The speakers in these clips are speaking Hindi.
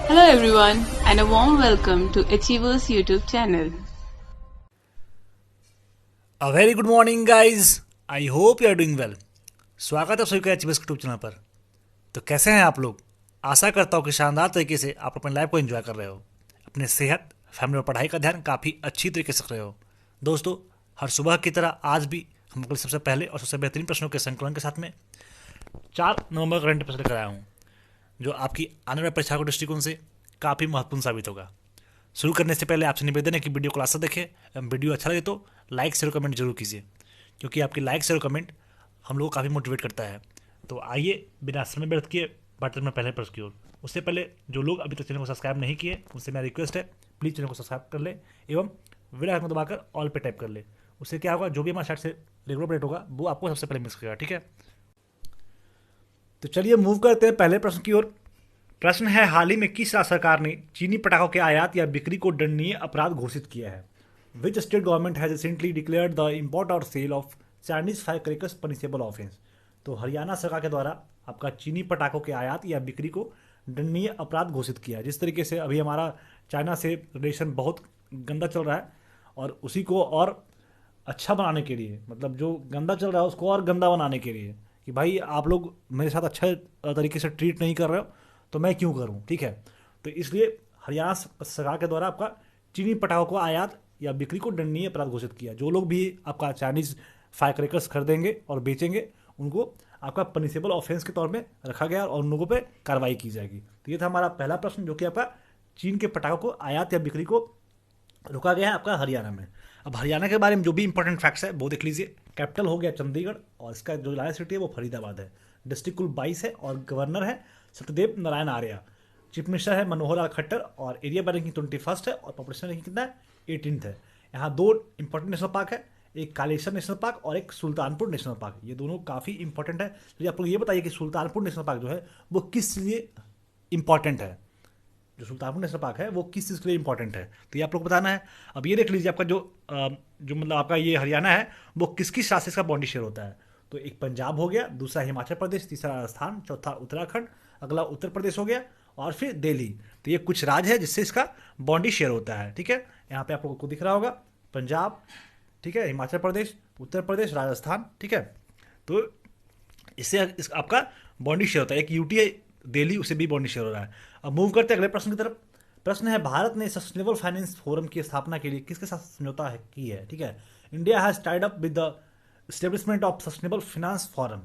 Hello everyone and a warm welcome to Achievers YouTube channel. A very good morning guys. I hope you are doing well. स्वागत है सभी का एचबीएस यूट्यूब चैनल पर। तो कैसे हैं आप लोग? आशा करता हूँ कि शानदार तरीके से आप अपनी लाइफ को एंजॉय कर रहे हो, अपने सेहत, फैमिली और पढ़ाई का ध्यान काफ़ी अच्छी तरीके से रख रहे हो। दोस्तों, हर सुबह की तरह आज भी हम अपने सबसे पहले और सबसे बेहतरीन प्रश्नों के संकलन के साथ में 4 नवंबर करंट अफेयर्स लेकर आया हूँ, जो आपकी आने वाली परीक्षा के दृष्टिकोण से काफ़ी महत्वपूर्ण साबित होगा। शुरू करने से पहले आपसे निवेदन है कि वीडियो को लास्ट तक देखें। वीडियो अच्छा लगे तो लाइक शेयर कमेंट जरूर कीजिए, क्योंकि आपकी लाइक शेयर कमेंट हम लोग को काफ़ी मोटिवेट करता है। तो आइए बिना समय व्यर्थ किए बढ़ते में पहले प्रश्न की ओर। उससे पहले जो लोग अभी तक चैनल को सब्सक्राइब नहीं किए, उनसे मेरा रिक्वेस्ट है, प्लीज़ चैनल को सब्सक्राइब कर ले एवं वीडियो आइकन दबाकर ऑल पे टाइप कर ले। उससे क्या होगा, जो भी हमारे साइड से रेगुलर अपडेट होगा वो आपको सबसे पहले मिल सकेगा। ठीक है, तो चलिए मूव करते हैं पहले प्रश्न की ओर। प्रश्न है, हाल ही में किस राज्य सरकार ने चीनी पटाखों के आयात या बिक्री को दंडनीय अपराध घोषित किया है? Which state government has recently declared the import और sale of Chinese fire crackers punishable offence? तो हरियाणा सरकार के द्वारा आपका चीनी पटाखों के आयात या बिक्री को दंडनीय अपराध घोषित किया है। जिस तरीके से अभी हमारा चाइना से रिलेशन बहुत गंदा चल रहा है, और उसी को और अच्छा बनाने के लिए, मतलब जो गंदा चल रहा है उसको और गंदा बनाने के लिए, कि भाई आप लोग मेरे साथ अच्छा तरीके से ट्रीट नहीं कर रहे हो तो मैं क्यों करूं। ठीक है, तो इसलिए हरियाणा सरकार के द्वारा आपका चीनी पटाखों को आयात या बिक्री को दंडनीय अपराध घोषित किया। जो लोग भी आपका चाइनीज फायर क्रैकर्स खरीदेंगे और बेचेंगे, उनको आपका पनिशेबल ऑफेंस के तौर में रखा गया और उन लोगों पर कार्रवाई की जाएगी। तो ये था हमारा पहला प्रश्न, जो कि आपका चीन के पटाखों को आयात या बिक्री को रुका गया है आपका हरियाणा में। अब हरियाणा के बारे में जो भी इंपॉर्टेंट फैक्ट्स है वो देख लीजिए। कैपिटल हो गया चंडीगढ़, और इसका जो लार्जेस्ट सिटी है वो फरीदाबाद है। डिस्ट्रिक्ट कुल 22 है, और गवर्नर है सत्यदेव नारायण आर्य। चीफ मिनिस्टर है मनोहर लाल खट्टर, और एरिया बाय रैंकिंग 21 है, और पॉपुलेशन रैंकिंग कितना है? 18th है। यहाँ 2 इंपॉर्टेंट नेशनल पार्क है, एक कालेश्वर नेशनल पार्क और एक सुल्तानपुर नेशनल पार्क। ये दोनों काफ़ी इंपॉर्टेंट है। तो आप लोग ये बताइए कि सुल्तानपुर नेशनल पार्क जो है वो किस लिए इंपॉर्टेंट है? जो सुल्तानपुर नेशनल पार्क है वो किस चीज़ के लिए इंपॉर्टेंट है, तो ये आप लोग बताना है। अब ये देख लीजिए, आपका जो मतलब आपका ये हरियाणा है वो किस किस राज्य का बॉन्डी शेयर होता है। तो एक पंजाब हो गया, दूसरा हिमाचल प्रदेश, तीसरा राजस्थान, चौथा उत्तराखंड, अगला उत्तर प्रदेश हो गया, और फिर दिल्ली। तो ये कुछ राज्य है जिससे इसका बॉन्डी शेयर होता है। ठीक है, यहाँ पे आप लोगों को दिख रहा होगा पंजाब, ठीक है, हिमाचल प्रदेश, उत्तर प्रदेश, राजस्थान। ठीक है, तो इससे आपका बॉन्डी शेयर होता है। एक यूटी दिल्ली, उसे भी बॉन्डी शेयर हो रहा है। अब मूव करते हैं अगले प्रश्न की तरफ। प्रश्न है, भारत ने सस्टेनेबल फाइनेंस फोरम की स्थापना के लिए किसके साथ समझौता की है? ठीक है, India has tied up with the establishment of sustainable finance forum.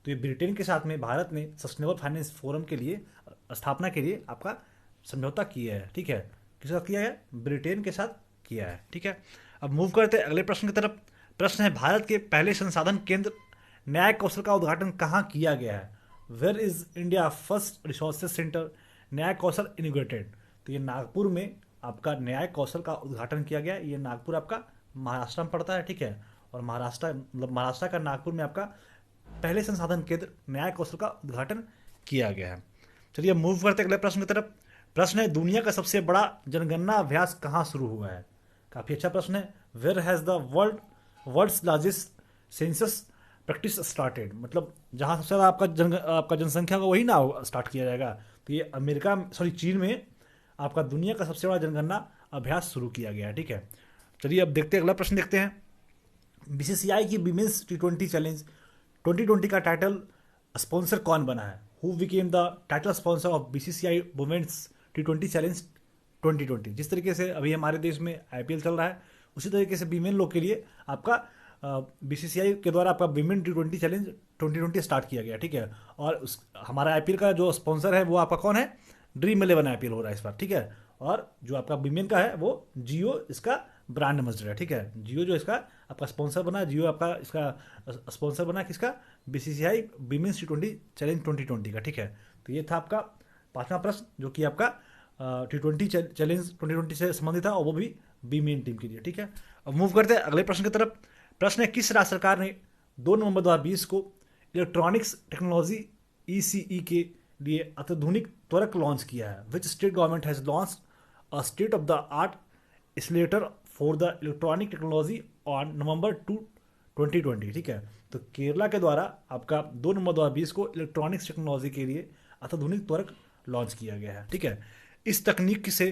तो ये ब्रिटेन के साथ में भारत ने सस्टेनेबल फाइनेंस फोरम के लिए स्थापना के लिए आपका समझौता किया है। ठीक है, किसके साथ किया है? ब्रिटेन के साथ किया है। ठीक है, अब मूव करते हैं अगले प्रश्न की तरफ। प्रश्न है, भारत के पहले संसाधन केंद्र न्याय कौशल का उद्घाटन कहाँ किया गया है? Where is India first resources centre Nyaya Kaushal इनिग्रेटेड? तो ये नागपुर में आपका न्याय कौशल का उद्घाटन किया गया। ये नागपुर आपका महाराष्ट्र में पड़ता है। ठीक है, और महाराष्ट्र का नागपुर में आपका पहले संसाधन केंद्र न्याय कौशल का उद्घाटन किया गया है। चलिए मूव करते अगले प्रश्न की तरफ। प्रश्न है, दुनिया का सबसे बड़ा जनगणना अभ्यास कहाँ शुरू हुआ है? काफ़ी अच्छा प्रश्न है। Where has the world's largest census practice started? मतलब जहाँ सबसे ज़्यादा आपका जनसंख्या होगा वही ना स्टार्ट किया जाएगा। तो ये चीन में आपका दुनिया का सबसे बड़ा जनगणना अभ्यास शुरू किया गया है। ठीक है, चलिए अब देखते हैं अगला प्रश्न देखते हैं। बीसीसीआई की विमेंस T20 चैलेंज 2020 का टाइटल स्पॉन्सर कौन बना है? Who became the title sponsor of BCCI women's T20 challenge 2020? जिस तरीके से अभी हमारे देश में आईपीएल चल रहा है, उसी तरीके से वीमेन लोग के लिए आपका बीसीसीआई के द्वारा आपका वीमेन T20 चैलेंज 2020 स्टार्ट किया गया। ठीक है, और हमारा आईपीएल का जो स्पॉन्सर है वो आपका कौन है? ड्रीम 11 आईपीएल हो रहा है इस बार। ठीक है, और जो आपका वीमेन का है वो जियो इसका ब्रांड एम्बेसडर है। ठीक है, जियो जो इसका आपका स्पॉन्सर बना, जियो आपका इसका स्पॉन्सर बना किसका? बीसीसीआई वीमेंस T20 चैलेंज 2020 का। ठीक है, तो ये था आपका 5वां प्रश्न, जो कि आपका T20 चैलेंज 2020 से संबंधित था, और वो भी वीमेन टीम के लिए। ठीक है, अब मूव करते हैं अगले प्रश्न की तरफ। प्रश्न है, किस राज्य सरकार ने 2 नवंबर 2020 को इलेक्ट्रॉनिक्स टेक्नोलॉजी ECE के लिए अत्याधुनिक त्वरक लॉन्च किया है? Which state government has launch a state of the art accelerator for the electronic technology on November 2020? ठीक है, तो केरला के द्वारा आपका 2 नवंबर 2020 को इलेक्ट्रॉनिक्स टेक्नोलॉजी के लिए अत्याधुनिक त्वरक लॉन्च किया गया है। ठीक है, इस तकनीक से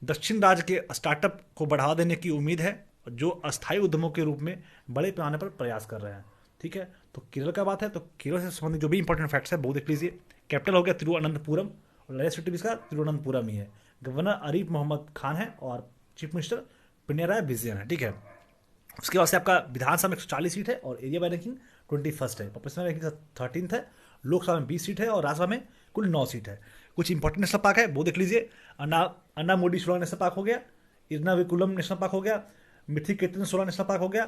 दक्षिण राज्य के स्टार्टअप को बढ़ावा देने की उम्मीद है, जो अस्थायी उद्यमों के रूप में बड़े पैमाने पर प्रयास कर रहे हैं। ठीक है, तो केरल का बात है तो केरल से संबंधित जो भी इंपॉर्टेंट फैक्ट्स है वो देख लीजिए। कैपिटल हो गया तिरुवनंतपुरम और लार्जेस्ट सिटी भी इसका तिरुवनंतपुरम ही है। गवर्नर आरिफ मोहम्मद खान है और चीफ मिनिस्टर पिनराई विजयन है। ठीक है, उसके बाद से आपका विधानसभा में 140 सीट है और एरिया बाय रैंकिंग 21 है, पॉपुलेशन रैंकिंग 13 है, लोकसभा में 20 सीट है और राज्यसभा में कुल 9 सीट है। कुछ इंपॉर्टेंट नेशनल पार्क है वो देख लीजिए। अन्ना मोडी सोलर नेशनल पार्क हो गया, इरनाविकुलम नेशनल पार्क हो गया, मिथिकेतन सोलर नेशनल पार्क हो गया,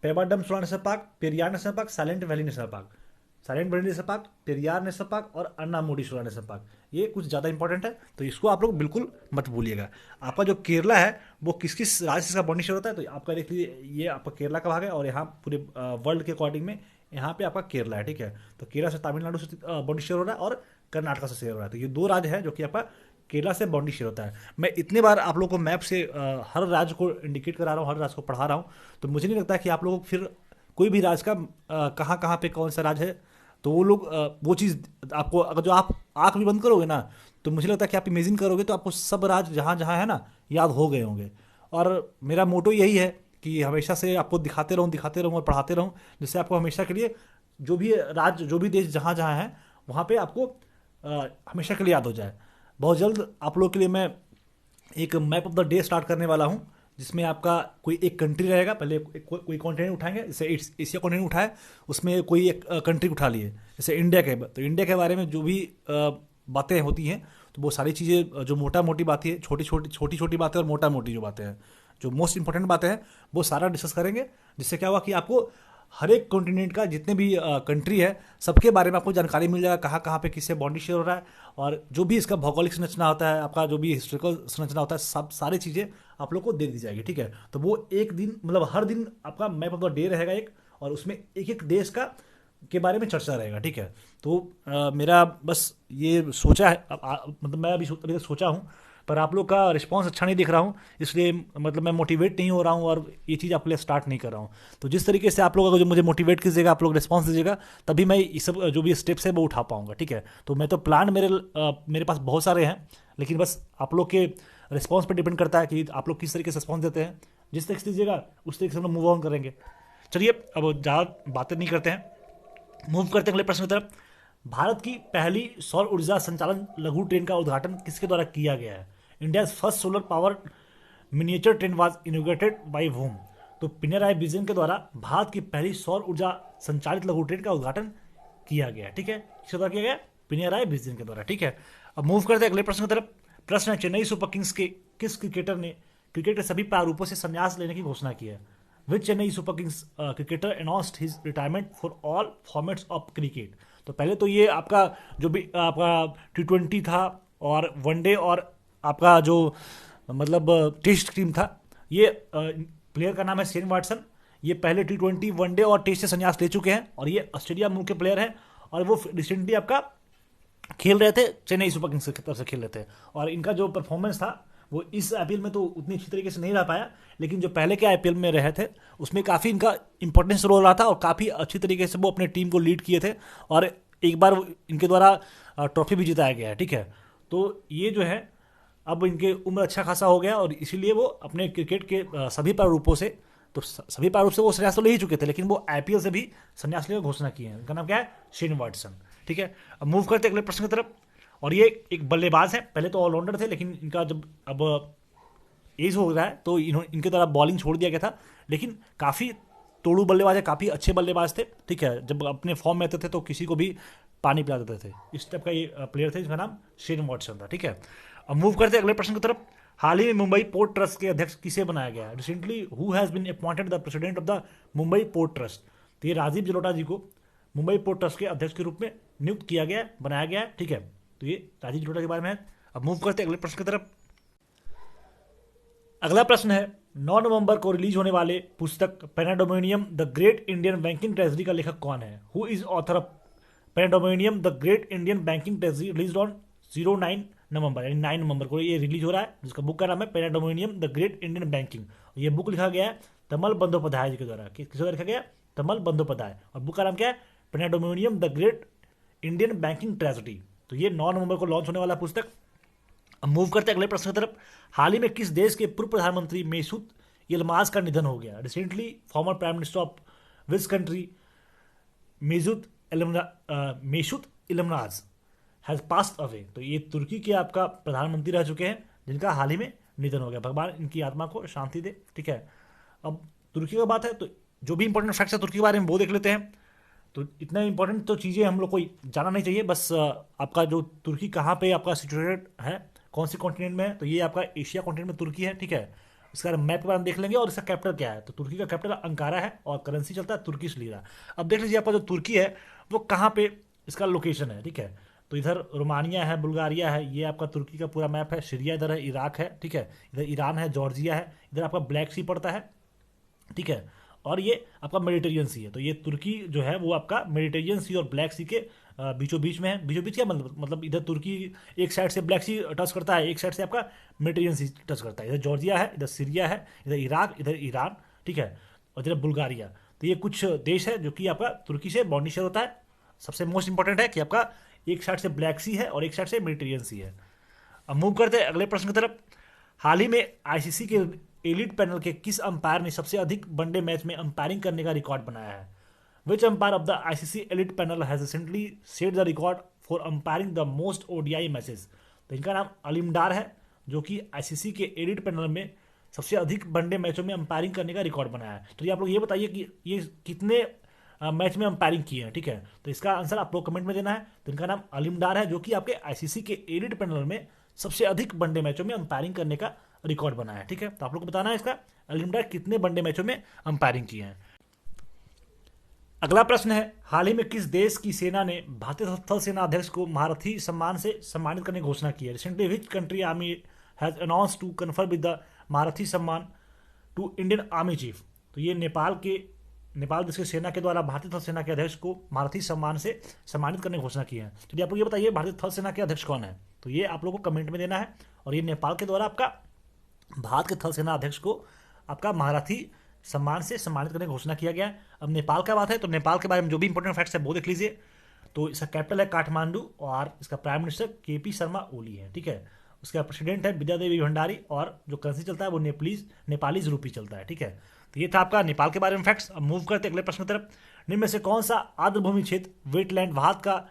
Pambadum Shola national park, Periyar national park, silent valley national park, silent valley national park, Periyar national park और अन्ना मोडी सोलर नेशनल पार्क। ये कुछ ज़्यादा इंपॉर्टेंट है, तो इसको आप लोग बिल्कुल मत भूलिएगा। आपका जो केरला है वो किस किस राज्य से इसका बॉन्डिंग शेयर होता है, तो आपका देख लीजिए ये आपका केरला का भाग है और यहाँ पूरे वर्ल्ड के अकॉर्डिंग में यहाँ पे आपका केरला है। ठीक है, तो केरला से तमिलनाडु से बॉन्डिंग शेयर हो रहा है और कर्नाटका से शेयर हो रहा है। तो ये 2 राज्य हैं जो कि आपका केरला से बाउंड्री शेयर होता है। मैं इतने बार आप लोगों को मैप से हर राज्य को इंडिकेट करा रहा हूँ, हर राज्य को पढ़ा रहा हूँ, तो मुझे नहीं लगता कि आप लोगों को फिर कोई भी राज्य का कहाँ कहाँ पे कौन सा राज्य है तो वो लोग वो चीज़ आपको, अगर जो आप आँख भी बंद करोगे ना तो मुझे लगता है कि आप इमेजिन करोगे तो आपको सब राज्य जहाँ जहाँ है ना याद हो गए होंगे। और मेरा मोटो यही है कि हमेशा से आपको दिखाते रहूँ और पढ़ाते रहूँ, जिससे आपको हमेशा के लिए जो भी राज्य जो भी देश जहाँ जहाँ है वहाँ पे आपको हमेशा के लिए याद हो जाए। बहुत जल्द आप लोग के लिए मैं एक map of the day start करने वाला हूँ, जिसमें आपका कोई एक कंट्री रहेगा। पहले कोई कॉन्टिनेंट उठाएंगे, जैसे एशिया कॉन्टिनेंट उठाए, उसमें कोई एक कंट्री उठा लिए, जैसे इंडिया के, तो इंडिया के बारे में जो भी बातें होती हैं तो वो सारी चीज़ें जो मोटा मोटी बातें हैं, छोटी छोटी बातें और मोटा मोटी जो बातें हैं, जो मोस्ट इंपॉर्टेंट बातें हैं वो सारा डिस्कस करेंगे। जिससे क्या हुआ कि आपको हर एक कॉन्टिनेंट का जितने भी कंट्री है सबके बारे में आपको जानकारी मिल जाएगा, कहाँ कहाँ पे किससे बॉन्डी शेयर हो रहा है और जो भी इसका भौगोलिक संरचना होता है, आपका जो भी हिस्ट्रिकल संरचना होता है, सब सारी चीज़ें आप लोग को दे दी जाएगी। ठीक है, तो वो एक दिन मतलब हर दिन आपका मैप ऑफ द डे रहेगा एक, और उसमें एक एक देश का के बारे में चर्चा रहेगा। ठीक है, तो मेरा बस ये सोचा है, मतलब मैं अभी तक सोचा हूँ, पर आप लोग का रिस्पांस अच्छा नहीं दिख रहा हूँ, इसलिए मतलब मैं मोटिवेट नहीं हो रहा हूँ और ये चीज़ आपके लिए स्टार्ट नहीं कर रहा हूँ। तो जिस तरीके से आप लोग अगर जो मुझे मोटिवेट कीजिएगा, आप लोग रिस्पांस दीजिएगा, तभी मैं ये सब जो भी स्टेप्स है वो उठा पाऊंगा। ठीक है, तो मैं तो प्लान मेरे पास बहुत सारे हैं, लेकिन बस आप लोग के रिस्पॉन्स पर डिपेंड करता है कि आप लोग किस तरीके से रिस्पॉन्स देते हैं। जिस तरीके से दीजिएगा उस तरीके से हम लोग मूव ऑन करेंगे। चलिए अब ज़्यादा बातें नहीं करते हैं, मूव करते हैं अगले प्रश्न की तरफ। भारत की पहली सौर ऊर्जा संचालन लघु ट्रेन का उद्घाटन किसके द्वारा किया गया है? India first solar power miniature train was inaugurated by whom? तो पिनराई विजयन के द्वारा भारत की पहली सौर ऊर्जा संचालित लघु ट्रेन का उद्घाटन किया गया। ठीक है, किसके द्वारा किया गया? पिनराई विजयन के द्वारा। ठीक है, अब मूव करते हैं अगले प्रश्न की तरफ। प्रश्न है, चेन्नई सुपर किंग्स के किस क्रिकेटर ने क्रिकेट के सभी प्रारूपों से संन्यास लेने की घोषणा की है? Which Chennai super kings cricketer announced his retirement for all formats of cricket? तो पहले तो ये आपका जो भी आपका T20 था और वनडे और आपका जो मतलब टेस्ट टीम था, ये प्लेयर का नाम है शेन वाटसन। ये पहले T20 वनडे और टेस्ट से संन्यास ले चुके हैं और ये ऑस्ट्रेलिया मूल के प्लेयर हैं और वो रिसेंटली आपका खेल रहे थे, चेन्नई सुपर किंग्स की तरफ से खेल रहे थे। और इनका जो परफॉर्मेंस था वो इस आईपीएल में तो उतनी अच्छी तरीके से नहीं रह पाया, लेकिन जो पहले के आईपीएल में रहे थे उसमें काफ़ी इनका इंपॉर्टेंस रोल रहा था और काफ़ी अच्छी तरीके से वो अपने टीम को लीड किए थे और एक बार इनके द्वारा ट्रॉफी भी जिताया गया है। ठीक है, तो ये जो है अब इनके उम्र अच्छा खासा हो गया और इसीलिए वो अपने क्रिकेट के सभी प्रारूपों से, तो सभी प्रारूप से वो संन्यास तो ले ही चुके थे, लेकिन वो आईपीएल से भी संन्यास लेकर घोषणा की है। इनका नाम क्या है? Shane Watson. ठीक है, अब मूव करते हैं अगले प्रश्न की तरफ। और ये एक बल्लेबाज है, पहले तो ऑलराउंडर थे, लेकिन इनका जब अब एज हो रहा है तो इनके द्वारा बॉलिंग छोड़ दिया गया था, लेकिन काफ़ी तोड़ू बल्लेबाज है, काफ़ी अच्छे बल्लेबाज थे। ठीक है, जब अपने फॉर्म में आते थे तो किसी को भी पानी पिला देते थे। इस टाइप का ये प्लेयर थे जिसका नाम शेन वाटसन था। ठीक है, अब मूव करते हैं अगले प्रश्न की तरफ। हाल ही में मुंबई पोर्ट ट्रस्ट के अध्यक्ष किसे बनाया गया है? Recently who has been appointed the president of the Mumbai port trust? तो ये राजीव जलोटा जी को मुंबई पोर्ट ट्रस्ट के अध्यक्ष के रूप में नियुक्त किया गया है, बनाया गया है। ठीक है, तो ये राजीव जलोटा के बारे में है। अब मूव करते हैं अगले प्रश्न की तरफ। अगला प्रश्न है, 9 नवंबर को रिलीज होने वाले पुस्तक Penadominium the great Indian banking treasury का लेखक कौन है? Who is author of Penadominium the great Indian banking treasury, release on 09 November, यानी 9 नवंबर को ये रिलीज हो रहा है, जिसका बुक का नाम है Penadominium the great Indian banking. ये बुक लिखा गया है तमल बंदोपाध्याय जी के द्वारा। किसके द्वारा लिखा गया? तमल बंदोपाध्याय। और बुक का नाम क्या है? Penadominium the great Indian banking treasury. तो ये 9 नवंबर को लॉन्च होने वाला पुस्तक। अब मूव करते हैं अगले प्रश्न की तरफ। हाल ही में किस देश के पूर्व प्रधानमंत्री मेसूत यल्माज का निधन हो गया? Recently former prime minister of which country Mesut Yilmaz has passed away. तो ये तुर्की के आपका प्रधानमंत्री रह चुके हैं जिनका हाल ही में निधन हो गया। भगवान इनकी आत्मा को शांति दे। ठीक है, अब तुर्की का बात है तो जो भी इंपॉर्टेंट फैक्ट्स है तुर्की के बारे में वो देख लेते हैं। तो इतना इंपॉर्टेंट तो चीज़ें हम लोग को जाना नहीं चाहिए, बस आपका जो तुर्की कहाँ पे आपका सिचुएटेड है, कौन सी कॉन्टिनेंट में है, तो ये आपका एशिया कॉन्टिनेंट में तुर्की है। ठीक है, इसका मैप के बारे में देख लेंगे और इसका कैपिटल क्या है। तो तुर्की का कैपिटल अंकारा है और करेंसी चलता है तुर्किश लीरा। अब देख लीजिए आपका जो तुर्की है वो कहाँ पे इसका लोकेशन है। ठीक है, तो इधर रोमानिया है, बुल्गारिया है, ये आपका तुर्की का पूरा मैप है। सीरिया इधर है, इराक है, ठीक है, इधर ईरान है, जॉर्जिया है, इधर आपका ब्लैक सी पड़ता है। ठीक है, और ये आपका मेडिटेरियन सी है। तो ये तुर्की जो है वो आपका मेडिटेरियन सी और ब्लैक सी के बीचों बीच में है। बीचों बीच क्या मतलब इधर तुर्की एक साइड से ब्लैक सी टच करता है, एक साइड से आपका मेडिटेरियन सी टच करता है। इधर जॉर्जिया है, इधर सीरिया है, इधर इराक, इधर ईरान, ठीक है, और इधर बुल्गारिया। तो ये कुछ देश है जो कि आपका तुर्की से बाउंड्री शेयर होता है। सबसे मोस्ट इंपॉर्टेंट है कि आपका एक साइड से ब्लैक सी है और एक साइड से मेडिटेरियन सी है। अब मूव करते हैं अगले प्रश्न की तरफ। हाल ही में आईसीसी के एलिट पैनल के किस अंपायर ने सबसे अधिक वनडे मैच में अंपायरिंग करने का रिकॉर्ड बनाया है? Which umpire of the ICC elite panel has recently set the record for umpiring the most ODI matches? तो इनका नाम अलीम डार है, जो कि आईसीसी के एलिट पैनल में सबसे अधिक वनडे मैचों में अंपायरिंग करने का रिकॉर्ड बनाया है। तो ये आप लोग ये बताइए कि ये कितने मैच में अंपायरिंग किए हैं। ठीक है, तो इसका आंसर आप लोग कमेंट में देना है। तो इनका नाम अलीम डार है, जो कि आपके आईसीसी के एलिट पैनल में सबसे अधिक वनडे मैचों में अंपायरिंग करने का रिकॉर्ड बनाया है। ठीक है, तो आप लोग को बताना है इसका अलीम डार कितने वनडे मैचों में अंपायरिंग की है। अगला प्रश्न है, हाल ही में किस देश की सेना ने भारतीय थल सेना अध्यक्ष को महारथी सम्मान से सम्मानित करने की घोषणा की है? Recently which country army has announce to confer with the Maharathi Samman to Indian army chief? तो ये नेपाल देश की सेना के द्वारा भारतीय थल सेना के अध्यक्ष को महारथी सम्मान से सम्मानित करने की घोषणा की है। तो ये आप लोग ये बताइए भारतीय थल सेना के अध्यक्ष कौन है? तो ये आप लोगों को कमेंट में देना है। और ये नेपाल के द्वारा आपका भारत के थल सेना अध्यक्ष को आपका महारथी सम्मान से सम्मानित करने की घोषणा किया गया है। अब नेपाल का बात है तो नेपाल के बारे में जो भी इंपॉर्टेंट फैक्ट्स है वो देख लीजिए। तो इसका कैपिटल है काठमांडू और इसका prime minister KP Sharma Oli है। ठीक है, उसका प्रेसिडेंट है विद्या देवी भंडारी और जो करेंसी चलता है वो नेपाली रूपी चलता है। ठीक है, तो ये था आपका नेपाल के बारे में फैक्ट्स। अब मूव करते अगले प्रश्न की तरफ। निम्न में से कौन सा आर्द्रभूमि क्षेत्र वेटलैंड भारत का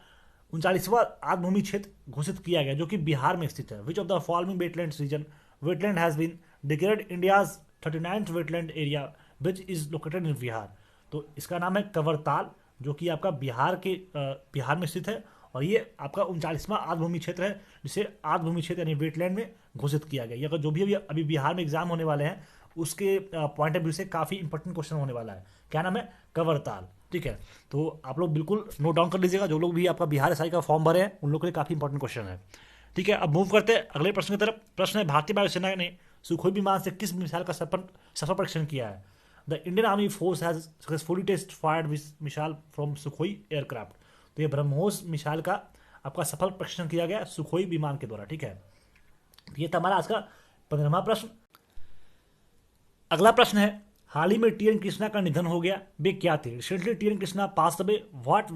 39वां आर्द्रभूमि क्षेत्र घोषित किया गया जो कि बिहार में स्थित है? Which of the following wetland region wetland has been declared India's 39th wetland area which is located in Bihar? तो इसका नाम है कवरताल, जो कि आपका बिहार में स्थित है और ये आपका 39वां आर्द्रभूमि क्षेत्र है जिसे आर्द्रभूमि क्षेत्र यानी वेटलैंड में घोषित किया गया। ये अगर जो भी अभी बिहार में एग्जाम होने वाले हैं उसके पॉइंट ऑफ व्यू से काफ़ी इंपॉर्टेंट क्वेश्चन होने वाला है। क्या नाम है? कवरताल। ठीक है, तो आप लोग बिल्कुल नोट डाउन कर लीजिएगा, जो लोग भी आपका बिहार एसआई का फॉर्म भरे हैं उन लोगों के लिए काफ़ी इंपॉर्टेंट क्वेश्चन है। ठीक है, अब मूव करते हैं अगले प्रश्न की तरफ। प्रश्न है, भारतीय वायुसेना ने सुखोई विमान से किस मिसाइल का सफल परीक्षण किया है? The Indian army force has successfully test fired missile from Sukhoi aircraft. तो ये ब्रह्मोस मिसाइल का आपका सफल परीक्षण किया गया सुखोई विमान के द्वारा। ठीक है, ये था हमारा आज का 15वां प्रश्न। अगला प्रश्न है, हाल ही में टी.एन. कृष्णा का निधन हो गया, वे क्या थे? Recently TN. Krishna passed away, what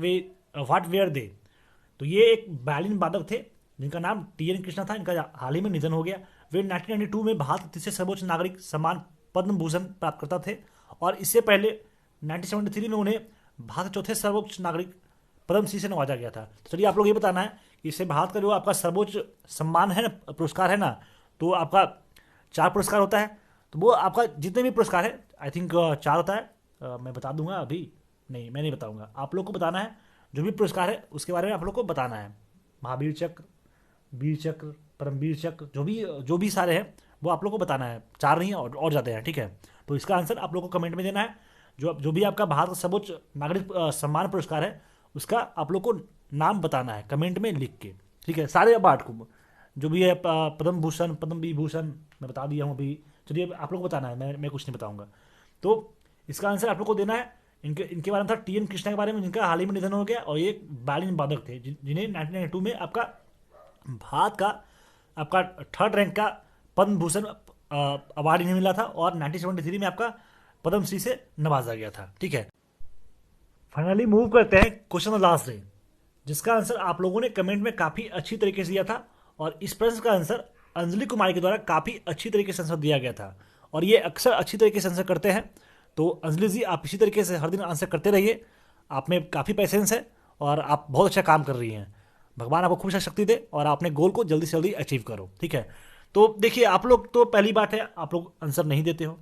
were they? तो ये एक वायलिन वादक थे जिनका नाम टी.एन. कृष्णा था, इनका हाल ही में निधन हो गया। वे 1992 में भारत के तीसरे सर्वोच्च नागरिक सम्मान पद्म भूषण प्राप्तकर्ता थे और इससे पहले 1973 में उन्हें भारत के चौथे सर्वोच्च नागरिक पद्मश्री से नवाजा गया था। तो चलिए आप लोग ये बताना है, इससे भारत का जो आपका सर्वोच्च सम्मान है, पुरस्कार है ना, तो आपका 4 पुरस्कार होता है। तो वो आपका जितने भी पुरस्कार है आई थिंक 4 होता है। मैं बता दूंगा, अभी नहीं, मैं नहीं बताऊंगा, आप लोग को बताना है। जो भी पुरस्कार है उसके बारे में आप लोग को बताना है। महावीर चक्र, वीर चक्र, परमवीर चक्र, जो भी सारे हैं वो आप लोग को बताना है। 4 नहीं और ज़्यादा हैं। ठीक है, तो इसका आंसर आप लोग को कमेंट में देना है। जो भी आपका भारत का सर्वोच्च नागरिक सम्मान पुरस्कार है उसका आप लोग को नाम बताना है कमेंट में लिख के। ठीक है, सारे अवार्ड को जो भी है, पद्म भूषण, पद्म विभूषण मैं बता दिया हूँ अभी। चलिए आप लोग को बताना है, मैं कुछ नहीं बताऊंगा। तो इसका आंसर आप लोग को देना है। इनके बारे में था टी.एन. कृष्णा के बारे में, जिनका हाल ही में निधन हो गया और ये वायलिन वादक थे जिन्हें 1992 में आपका भारत का आपका 3rd रैंक का पद्म भूषण अवार्ड इन्हें मिला था और 1973 में आपका पद्मश्री से नवाजा गया था। ठीक है, फाइनली मूव करते हैं क्वेश्चन लास्ट डे, जिसका आंसर आप लोगों ने कमेंट में काफ़ी अच्छी तरीके से दिया था और इस प्रश्न का आंसर अंजलि कुमारी के द्वारा काफ़ी अच्छी तरीके से आंसर दिया गया था और ये अक्सर अच्छी तरीके से आंसर करते हैं। तो अंजलि जी, आप इसी तरीके से हर दिन आंसर करते रहिए। आप में काफ़ी पैसेंस है और आप बहुत अच्छा काम कर रही हैं। भगवान आपको खूब सारी शक्ति दे और आप अपने गोल को जल्दी से जल्दी अचीव करो, ठीक है। तो देखिए, आप लोग तो पहली बात है, आप लोग आंसर नहीं देते हो।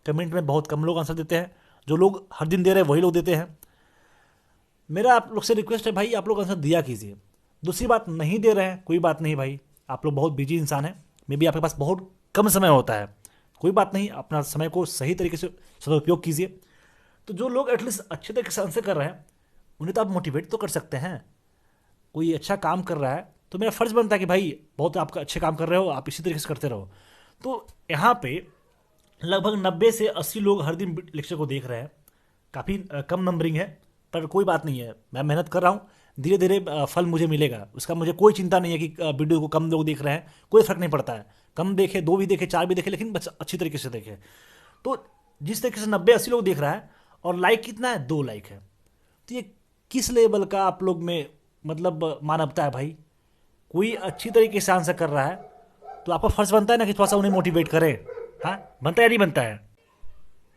कमेंट में बहुत कम लोग आंसर देते हैं। जो लोग हर दिन दे रहे हैं वही लोग देते हैं। मेरा आप लोग से रिक्वेस्ट है भाई, आप लोग आंसर दिया कीजिए। दूसरी बात, नहीं दे रहे हैं कोई बात नहीं भाई, आप लोग बहुत बिजी इंसान हैं। मे बी आपके पास बहुत कम समय होता है, कोई बात नहीं, अपना समय को सही तरीके से सदुपयोग कीजिए। तो जो लोग एटलीस्ट अच्छे तरीके से आंसर कर रहे हैं उन्हें तो आप मोटिवेट तो कर सकते हैं। कोई अच्छा काम कर रहा है तो मेरा फ़र्ज़ बनता है कि भाई बहुत आपका अच्छे काम कर रहे हो, आप इसी तरीके से करते रहो। तो यहाँ पे लगभग 90 से 80 लोग हर दिन लेक्चर को देख रहे हैं। काफ़ी कम नंबरिंग है, पर कोई बात नहीं है, मैं मेहनत कर रहा हूँ। धीरे धीरे फल मुझे मिलेगा, उसका मुझे कोई चिंता नहीं है कि वीडियो को कम लोग देख रहे हैं, कोई फ़र्क नहीं पड़ता है। कम देखे, 2 भी देखे, 4 भी देखे, लेकिन बस अच्छी तरीके से देखे। तो जिस तरीके से 90-80 लोग देख रहा है और लाइक कितना है, 2 लाइक है, तो ये किस लेवल का आप लोग में मतलब मानवता है भाई। कोई अच्छी तरीके से आंसर कर रहा है तो आपका फर्ज बनता है ना कि थोड़ा सा उन्हें मोटिवेट करें। हाँ, बनता है या नहीं बनता है?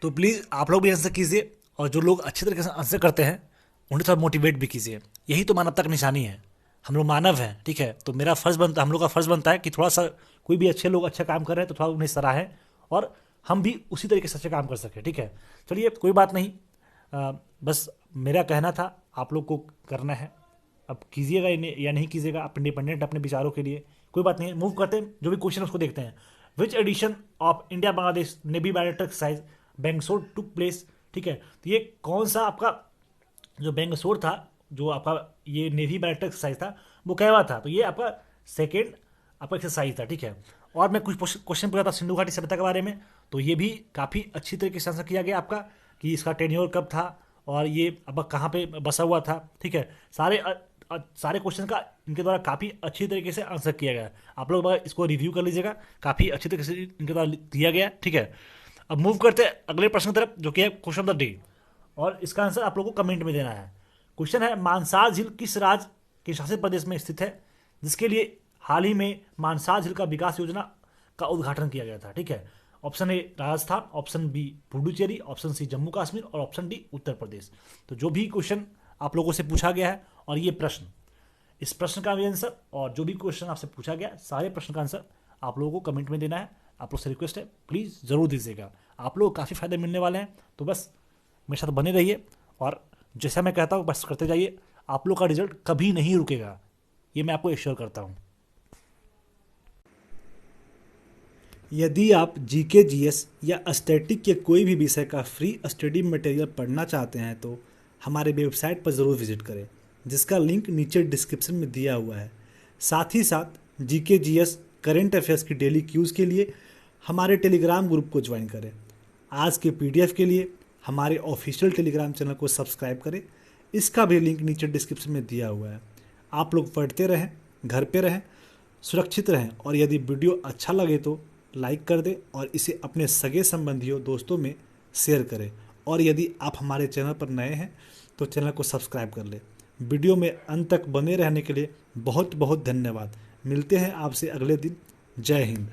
तो प्लीज़ आप लोग भी आंसर कीजिए और जो लोग अच्छे तरीके से आंसर करते हैं उन्हें थोड़ा मोटिवेट भी कीजिए। यही तो मानवता की निशानी है। हम लोग मानव हैं, ठीक है। तो मेरा फर्ज बनता हम लोग का फर्ज बनता है कि थोड़ा सा कोई भी अच्छे लोग अच्छा काम कर रहे हैं तो थोड़ा उन्हें सराहें और हम भी उसी तरीके से अच्छा काम कर सकें, ठीक है। चलिए, कोई बात नहीं। बस मेरा कहना था, आप लोग को करना है। अब कीजिएगा या नहीं कीजिएगा, आप इंडिपेंडेंट अपने विचारों के लिए, कोई बात नहीं। मूव करते हैं, जो भी क्वेश्चन है उसको देखते हैं। Which edition of India Bangladesh navy battle exercise Bongosagar took place, ठीक है। तो ये कौन सा आपका जो बेंगसोर था, जो आपका ये नेवी बैटल एक्सरसाइज था, वो कहवा था। तो ये आपका सेकेंड आपका एक्सरसाइज था, ठीक है। और मैं कुछ क्वेश्चन पूछा था सिंधु घाटी सभ्यता के बारे में, तो ये भी काफ़ी अच्छी तरीके से आंसर किया गया आपका कि इसका टेन्योर कब था और ये अब कहाँ पे बसा हुआ था, ठीक है। सारे क्वेश्चन का इनके द्वारा काफ़ी अच्छी तरीके से आंसर किया गया है। आप लोग इसको रिव्यू कर लीजिएगा, काफ़ी अच्छी तरीके से इनके द्वारा दिया गया है, ठीक है। अब मूव करते हैं अगले प्रश्न की तरफ, जो कि है क्वेश्चन ऑफ द डे, और इसका आंसर आप लोगों को कमेंट में देना है। क्वेश्चन है, मानसार झील किस राज्य के शासित प्रदेश में स्थित है, जिसके लिए हाल ही में मानसार झील का विकास योजना का उद्घाटन किया गया था, ठीक है। Option A Rajasthan, option B Puducherry, option C Jammu Kashmir और ऑप्शन डी उत्तर प्रदेश। तो जो भी क्वेश्चन आप लोगों से पूछा गया है और ये प्रश्न, इस प्रश्न का भी आंसर और जो भी क्वेश्चन आपसे पूछा गया, सारे प्रश्न का आंसर आप लोगों को कमेंट में देना है। आप लोग से रिक्वेस्ट है, प्लीज़ ज़रूर दीजिएगा। आप लोग काफ़ी फायदे मिलने वाले हैं, तो बस मेरे साथ बने रहिए और जैसा मैं कहता हूँ बस करते जाइए। आप लोग का रिजल्ट कभी नहीं रुकेगा, ये मैं आपको एश्योर करता हूँ। यदि आप जीके, जीएस या स्टैटिक के कोई भी विषय का फ्री स्टडी मटेरियल पढ़ना चाहते हैं तो हमारे वेबसाइट पर ज़रूर विजिट करें, जिसका लिंक नीचे डिस्क्रिप्शन में दिया हुआ है। साथ ही साथ जीके, जीएस, करंट अफेयर्स की डेली क्यूज़ के लिए हमारे टेलीग्राम ग्रुप को ज्वाइन करें। आज के पीडीएफ के लिए हमारे ऑफिशियल टेलीग्राम चैनल को सब्सक्राइब करें, इसका भी लिंक नीचे डिस्क्रिप्शन में दिया हुआ है। आप लोग पढ़ते रहें, घर पे रहें, सुरक्षित रहें और यदि वीडियो अच्छा लगे तो लाइक कर दें और इसे अपने सगे संबंधियों दोस्तों में शेयर करें। और यदि आप हमारे चैनल पर नए हैं तो चैनल को सब्सक्राइब कर लें। वीडियो में अंत तक बने रहने के लिए बहुत बहुत धन्यवाद। मिलते हैं आपसे अगले दिन। जय हिंद।